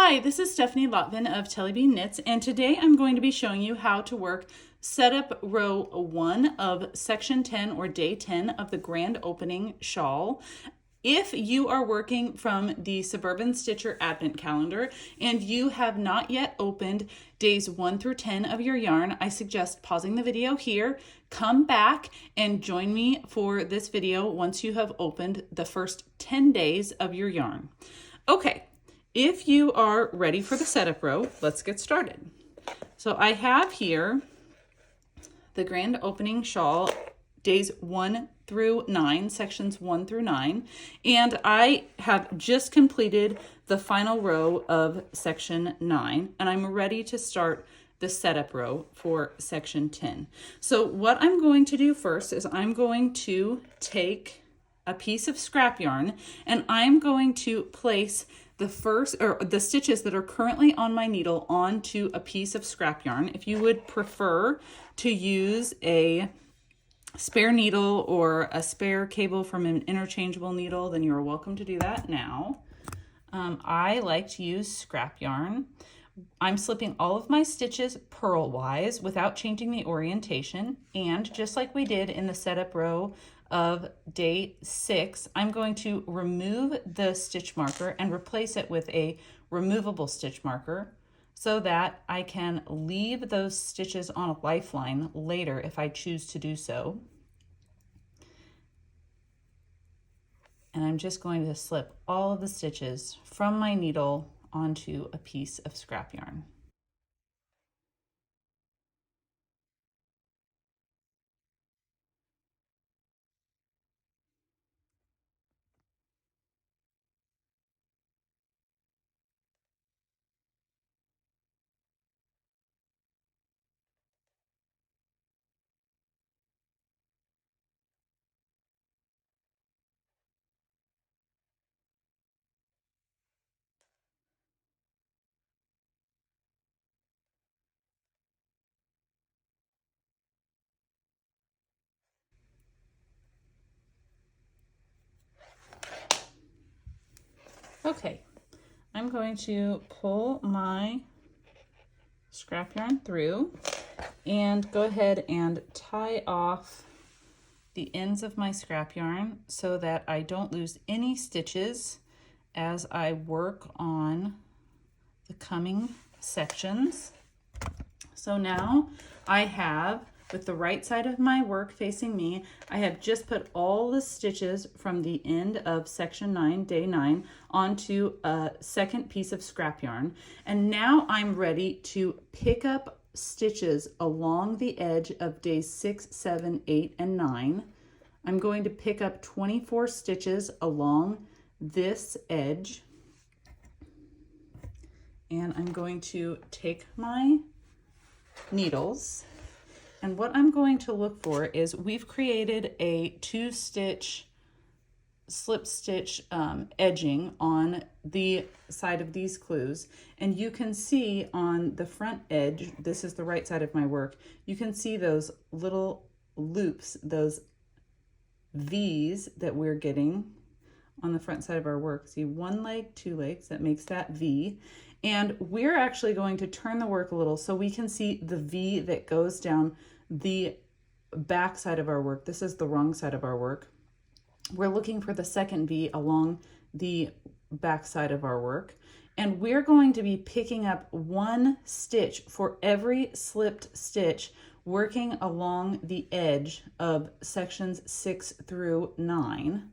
Hi, this is Stephanie Lotvin of Tellybean Knits, and today I'm going to be showing you how to work setup row 1 of section 10 or day 10 of the grand opening shawl. If you are working from the Suburban Stitcher Advent Calendar and you have not yet opened days 1 through 10 of your yarn, I suggest pausing the video here, come back and join me for this video once you have opened the first 10 days of your yarn. Okay. If you are ready for the setup row, let's get started. So I have here the grand opening shawl, days 1 through 9, sections 1 through 9, and I have just completed the final row of section 9, and I'm ready to start the setup row for section 10. So what I'm going to do first is I'm going to take a piece of scrap yarn and I'm going to place the stitches that are currently on my needle onto a piece of scrap yarn. If you would prefer to use a spare needle or a spare cable from an interchangeable needle, then you're welcome to do that now. I like to use scrap yarn. I'm slipping all of my stitches purlwise without changing the orientation, and just like we did in the setup row of day 6, I'm going to remove the stitch marker and replace it with a removable stitch marker so that I can leave those stitches on a lifeline later if I choose to do so. And I'm just going to slip all of the stitches from my needle onto a piece of scrap yarn. Okay, I'm going to pull my scrap yarn through and go ahead and tie off the ends of my scrap yarn so that I don't lose any stitches as I work on the coming sections. So now I have, with the right side of my work facing me, I have just put all the stitches from the end of section 9, day 9, onto a second piece of scrap yarn. And now I'm ready to pick up stitches along the edge of days 6, 7, 8, and 9. I'm going to pick up 24 stitches along this edge. And I'm going to take my needles, and what I'm going to look for is we've created a 2-stitch slip stitch edging on the side of these clues, and you can see on the front edge, this is the right side of my work, you can see those little loops, those V's that we're getting on the front side of our work. See, 1 leg, 2 legs, that makes that V. And we're actually going to turn the work a little so we can see the V that goes down the back side of our work. This is the wrong side of our work. We're looking for the second V along the back side of our work. And we're going to be picking up 1 stitch for every slipped stitch working along the edge of sections 6 through 9.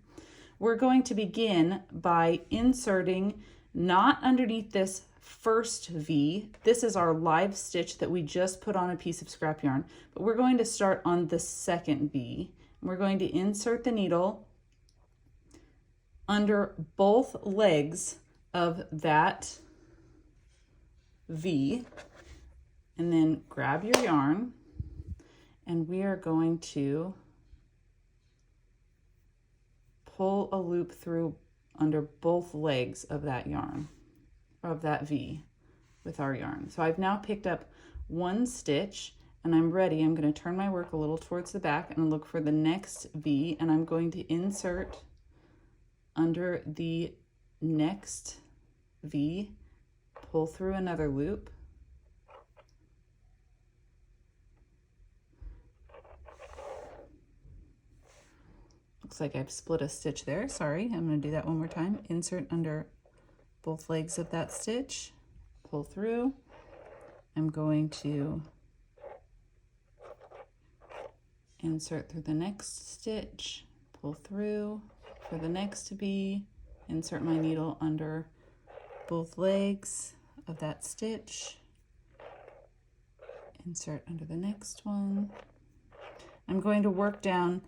We're going to begin by inserting not underneath this first V. This is our live stitch that we just put on a piece of scrap yarn, but we're going to start on the second V. We're going to insert the needle under both legs of that V, and then grab your yarn, and we are going to pull a loop through under both legs of that yarn, of that V with our yarn. So I've now picked up 1 stitch and I'm ready. I'm going to turn my work a little towards the back and look for the next V, and I'm going to insert under the next V, pull through another loop. Looks like I've split a stitch there. Sorry, I'm going to do that one more time. Insert under both legs of that stitch, pull through. I'm going to insert through the next stitch, pull through for the next to be, insert my needle under both legs of that stitch, insert under the next one. I'm going to work down,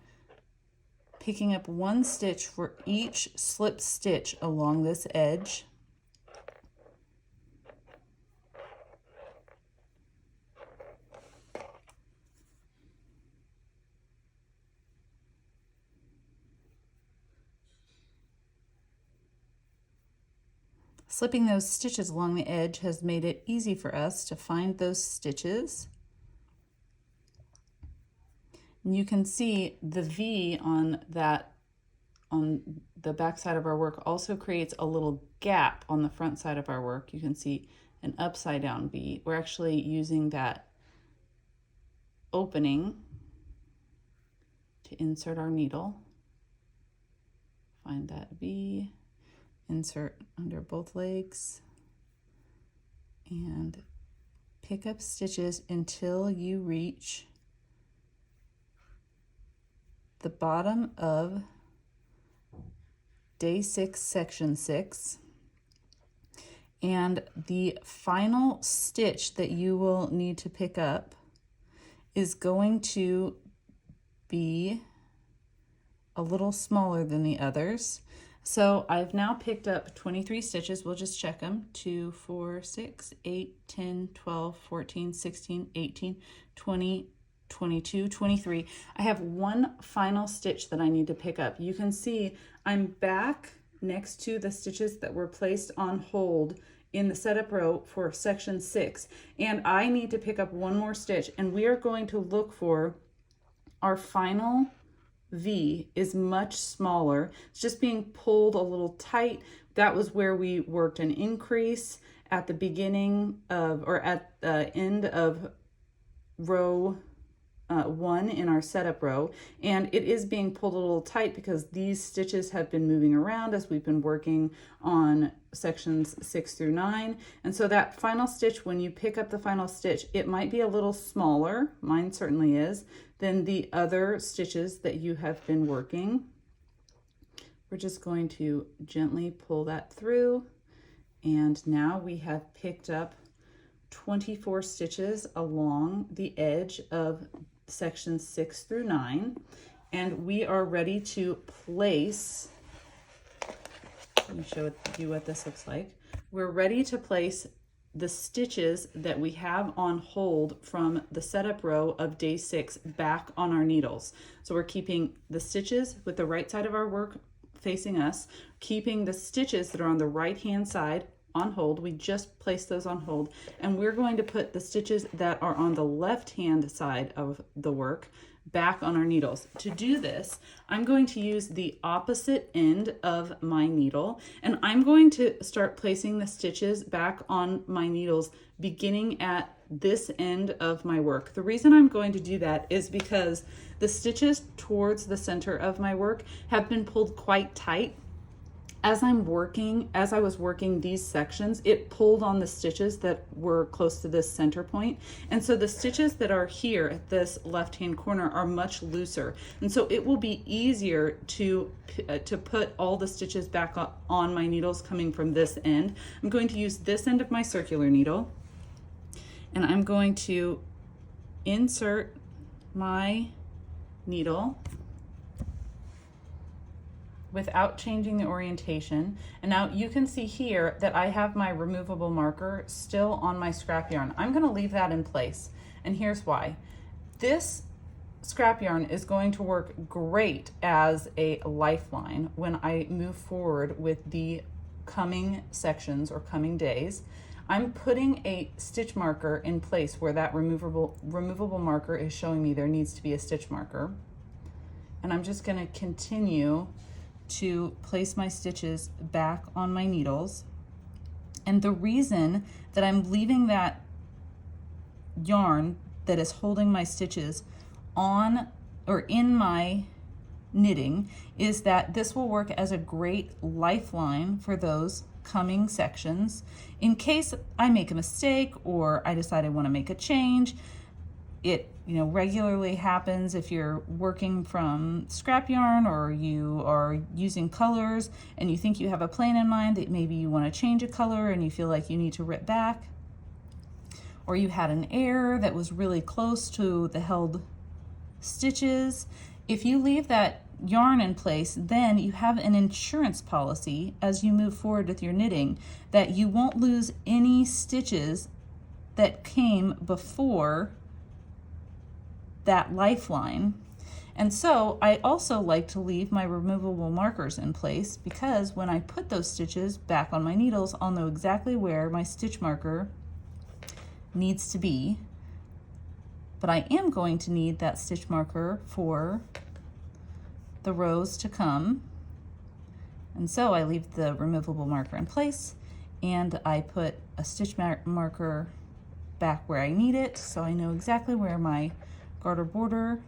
picking up one stitch for each slip stitch along this edge. Slipping those stitches along the edge has made it easy for us to find those stitches. And you can see the V on the back side of our work also creates a little gap on the front side of our work. You can see an upside down V. We're actually using that opening to insert our needle. Find that V. Insert under both legs and pick up stitches until you reach the bottom of day 6, section 6. And the final stitch that you will need to pick up is going to be a little smaller than the others. So I've now picked up 23 stitches. We'll just check them. 2, 4, 6, 8, 10, 12, 14, 16, 18, 20, 22, 23. I have one final stitch that I need to pick up. You can see I'm back next to the stitches that were placed on hold in the setup row for section 6. And I need to pick up one more stitch, and we are going to look for our final V is much smaller. It's just being pulled a little tight. That was where we worked an increase at the beginning of, or at the end of row 1 in our setup row, and it is being pulled a little tight because these stitches have been moving around as we've been working on sections 6 through 9. And so that final stitch, when you pick up the final stitch, it might be a little smaller, mine certainly is, than the other stitches that you have been working. We're just going to gently pull that through, and now we have picked up 24 stitches along the edge of sections 6 through 9, and we are ready to place, let me show you what this looks like. We're ready to place the stitches that we have on hold from the setup row of day 6 back on our needles. So we're keeping the stitches with the right side of our work facing us, keeping the stitches that are on the right hand side on hold. We just placed those on hold, and we're going to put the stitches that are on the left hand side of the work back on our needles. To do this, I'm going to use the opposite end of my needle, and I'm going to start placing the stitches back on my needles beginning at this end of my work. The reason I'm going to do that is because the stitches towards the center of my work have been pulled quite tight. As I was working these sections, it pulled on the stitches that were close to this center point. And so the stitches that are here at this left-hand corner are much looser. And so it will be easier to put all the stitches back on my needles coming from this end. I'm going to use this end of my circular needle, and I'm going to insert my needle without changing the orientation. And now you can see here that I have my removable marker still on my scrap yarn. I'm going to leave that in place, and here's why. This scrap yarn is going to work great as a lifeline when I move forward with the coming sections or coming days. I'm putting a stitch marker in place where that removable marker is showing me there needs to be a stitch marker. And I'm just going to continue to place my stitches back on my needles. And the reason that I'm leaving that yarn that is holding my stitches on or in my knitting is that this will work as a great lifeline for those coming sections in case I make a mistake or I decide I want to make a change. It regularly happens if you're working from scrap yarn or you are using colors and you think you have a plan in mind that maybe you want to change a color and you feel like you need to rip back, or you had an error that was really close to the held stitches. If you leave that yarn in place, then you have an insurance policy as you move forward with your knitting that you won't lose any stitches that came before that lifeline. And so I also like to leave my removable markers in place because when I put those stitches back on my needles, I'll know exactly where my stitch marker needs to be. But I am going to need that stitch marker for the rows to come. And so I leave the removable marker in place and I put a stitch marker back where I need it so I know exactly where my garter border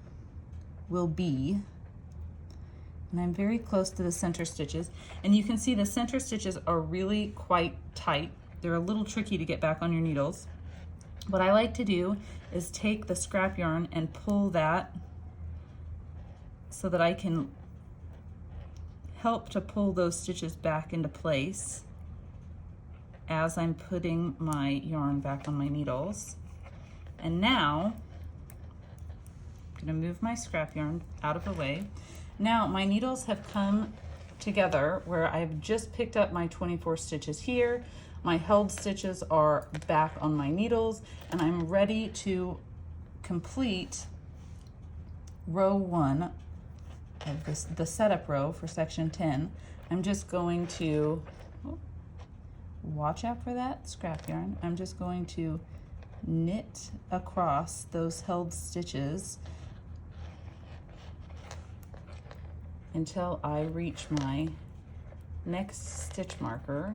will be. And I'm very close to the center stitches. And you can see the center stitches are really quite tight. They're a little tricky to get back on your needles. What I like to do is take the scrap yarn and pull that so that I can help to pull those stitches back into place as I'm putting my yarn back on my needles. And now I'm going to move my scrap yarn out of the way. Now my needles have come together where I've just picked up my 24 stitches here. My held stitches are back on my needles and I'm ready to complete row 1 of the setup row for section 10. I'm just going to, watch out for that scrap yarn. I'm just going to knit across those held stitches until I reach my next stitch marker.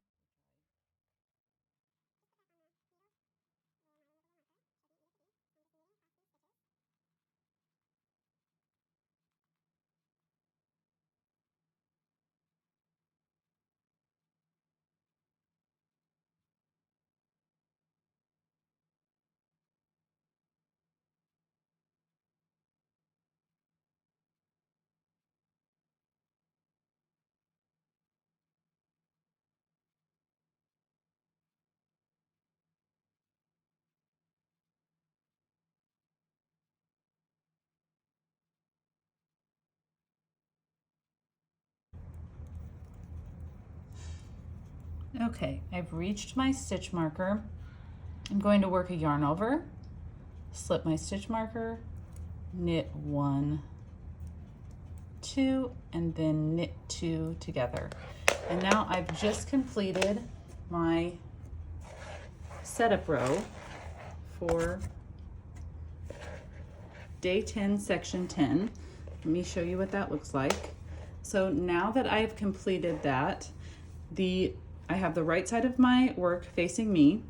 Okay, I've reached my stitch marker. I'm going to work a yarn over, slip my stitch marker, knit 1, 2, and then knit 2 together. And now I've just completed my setup row for day 10, section 10. Let me show you what that looks like. So now that I've completed that, I have the right side of my work facing me.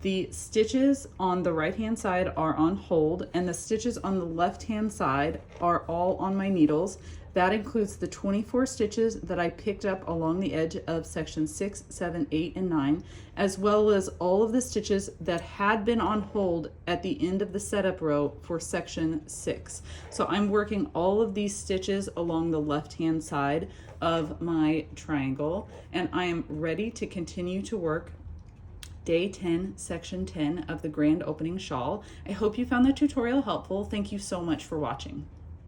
The stitches on the right hand side are on hold and the stitches on the left hand side are all on my needles. That includes the 24 stitches that I picked up along the edge of section 6, 7, 8, and 9, as well as all of the stitches that had been on hold at the end of the setup row for section 6. So I'm working all of these stitches along the left-hand side of my triangle, and I am ready to continue to work day 10, section 10 of the grand opening shawl. I hope you found the tutorial helpful. Thank you so much for watching.